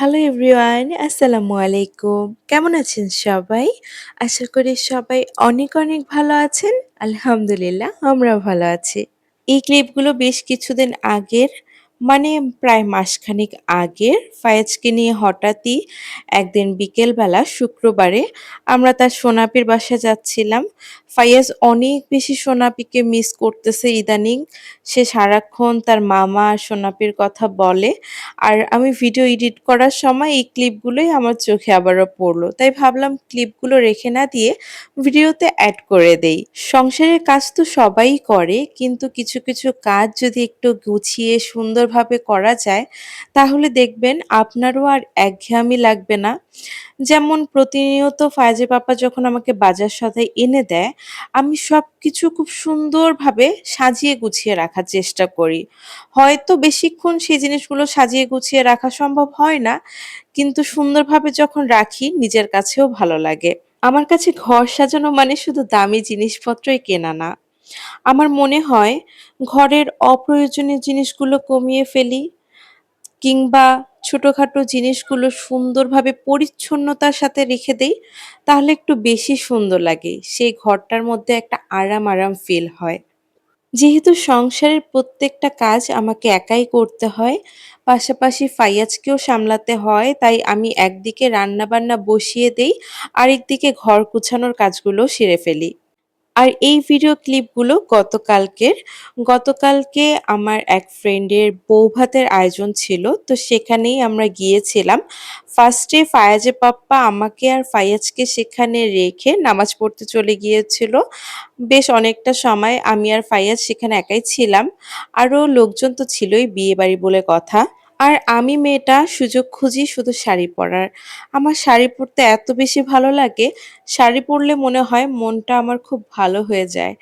Hello everyone, আসসালামু আলাইকুম। কেমন আছেন সবাই? আশা করি সবাই অনেক অনেক ভালো আছেন। আলহামদুলিল্লাহ আমরাও ভালো আছি। এই ক্লিপগুলো বেশ কিছুদিন আগের, মানে প্রায় মাসখানেক আগের। ফায়াজকে নিয়ে হঠাৎই একদিন বিকেলবেলা শুক্রবারে আমরা তার সোনাপির বাসায় যাচ্ছিলাম। ফায়াজ অনেক বেশি সোনাপিকে মিস করতেছে ইদানিং। সে সারাক্ষণ তার মামা আর সোনাপির কথা বলে। আর আমি ভিডিও এডিট করার সময় এই ক্লিপগুলোই আমার চোখে আবারও পড়লো। তাই ভাবলাম ক্লিপগুলো রেখে না দিয়ে ভিডিওতে অ্যাড করে দেই। সংসারের কাজ তো সবাই করে, কিন্তু কিছু কিছু কাজ যদি একটু গুছিয়ে সুন্দরভাবে করা যায় তাহলে দেখবেন আপনারও আর একঘেয়েমি লাগবে না। যেমন প্রতিনিয়ত ফায়েজের পাপা যখন আমাকে বাজার সদাই এনে দেয়, আমি সবকিছু খুব সুন্দরভাবে সাজিয়ে গুছিয়ে রাখার চেষ্টা করি। হয়তো বেশিক্ষণ সেই জিনিসগুলো সাজিয়ে গুছিয়ে রাখা সম্ভব হয় না, কিন্তু সুন্দরভাবে যখন রাখি নিজের কাছেও ভালো লাগে। আমার কাছে ঘর সাজানো মানে শুধু দামি জিনিসপত্রই কেনা না। আমার মনে হয় ঘরের অপ্রয়োজনীয় জিনিসগুলো কমিয়ে ফেলি, কিংবা ছোটখাটো জিনিসগুলো সুন্দরভাবে পরিচ্ছন্নতার সাথে রেখে দেই, তাহলে একটু বেশি সুন্দর লাগে। সেই ঘরটার মধ্যে একটা আরাম আরাম ফিল হয়। যেহেতু সংসারের প্রত্যেকটা কাজ আমাকে একাই করতে হয়, পাশাপাশি ফাইয়াজকেও সামলাতে হয়, তাই আমি একদিকে রান্নাবান্না বসিয়ে দেই, আরেকদিকে ঘর গুছানোর কাজগুলো সেরে ফেলি। আর এই ভিডিও ক্লিপগুলো গতকালকের। গতকালকে আমার এক ফ্রেন্ডের বৌভাতের আয়োজন ছিল। তো সেখানেই আমরা গিয়েছিলাম। ফার্স্টে ফায়াজের পাপ্পা আমাকে আর ফায়াজকে সেখানে রেখে নামাজ পড়তে চলে গিয়েছিল। বেশ অনেকটা সময় আমি আর ফায়াজ সেখানে একাই ছিলাম। আরও লোকজন তো ছিলই, বিয়েবাড়ি বলে কথা। আর আমি মেয়েটা সুযোগ খুঁজি শুধু শাড়ি পরার। আমার শাড়ি পরতে এত বেশি ভালো লাগে, শাড়ি পরলে মনে হয় মনটা আমার খুব ভালো হয়ে যায়।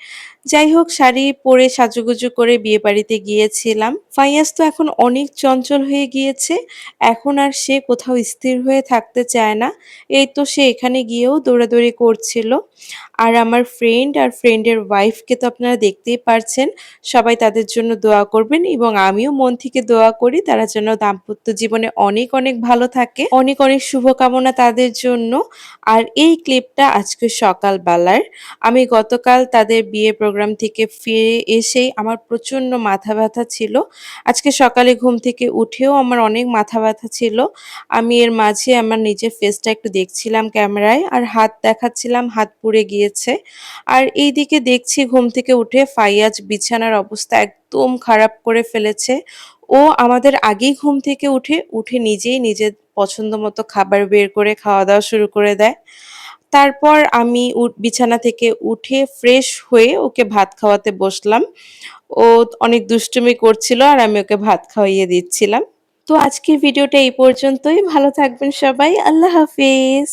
যাই হোক, শাড়ি পরে সাজুগুজু করে বিয়েবাড়িতে গিয়েছিলাম। ফাইয়াজ তো এখন অনেক চঞ্চল হয়ে গিয়েছে। এখন আর সে কোথাও স্থির হয়ে থাকতে চায় না। এই তো সে এখানে গিয়েও দৌড়াদৌড়ি করছিল। আর আমার ফ্রেন্ড আর ফ্রেন্ডের ওয়াইফকে তো আপনারা দেখতেই পারছেন। সবাই তাদের জন্য দোয়া করবেন এবং আমিও মন থেকে দোয়া করি তারা যেন দাম্পত্য জীবনে অনেক অনেক ভালো থাকে। অনেক অনেক শুভকামনা তাদের জন্য। আর এই ক্লিপটা আজকে সকালবেলার। আমি গতকাল তাদের বিয়ে প্রোগ্রাম থেকে ফিরে এসেই আমার প্রচন্ড মাথা ব্যথা ছিল। আজকে সকালে ঘুম থেকে উঠেও আমার অনেক মাথা ব্যথা ছিল। আমি এর মাঝে আমার নিজের ফেসটা একটু দেখছিলাম ক্যামেরায়, আর হাত দেখাচ্ছিলাম, হাত পুড়ে গিয়েছে। আর এইদিকে দেখছি ঘুম থেকে উঠে ফাইয়াজ বিছানার অবস্থা একদম খারাপ করে ফেলেছে। ও আমাদের আগেই ঘুম থেকে উঠে নিজেই নিজের পছন্দ মতো খাবার বের করে খাওয়া দাওয়া শুরু করে দেয়। তারপর আমি বিছানা থেকে উঠে ফ্রেশ হয়ে ওকে ভাত খাওয়াতে বসলাম। ও অনেক দুষ্টুমি করছিল আর আমি ওকে ভাত খাওয়িয়ে দিচ্ছিলাম। তো আজকের ভিডিওটা এই পর্যন্তই। ভালো থাকবেন সবাই। আল্লাহ হাফিজ।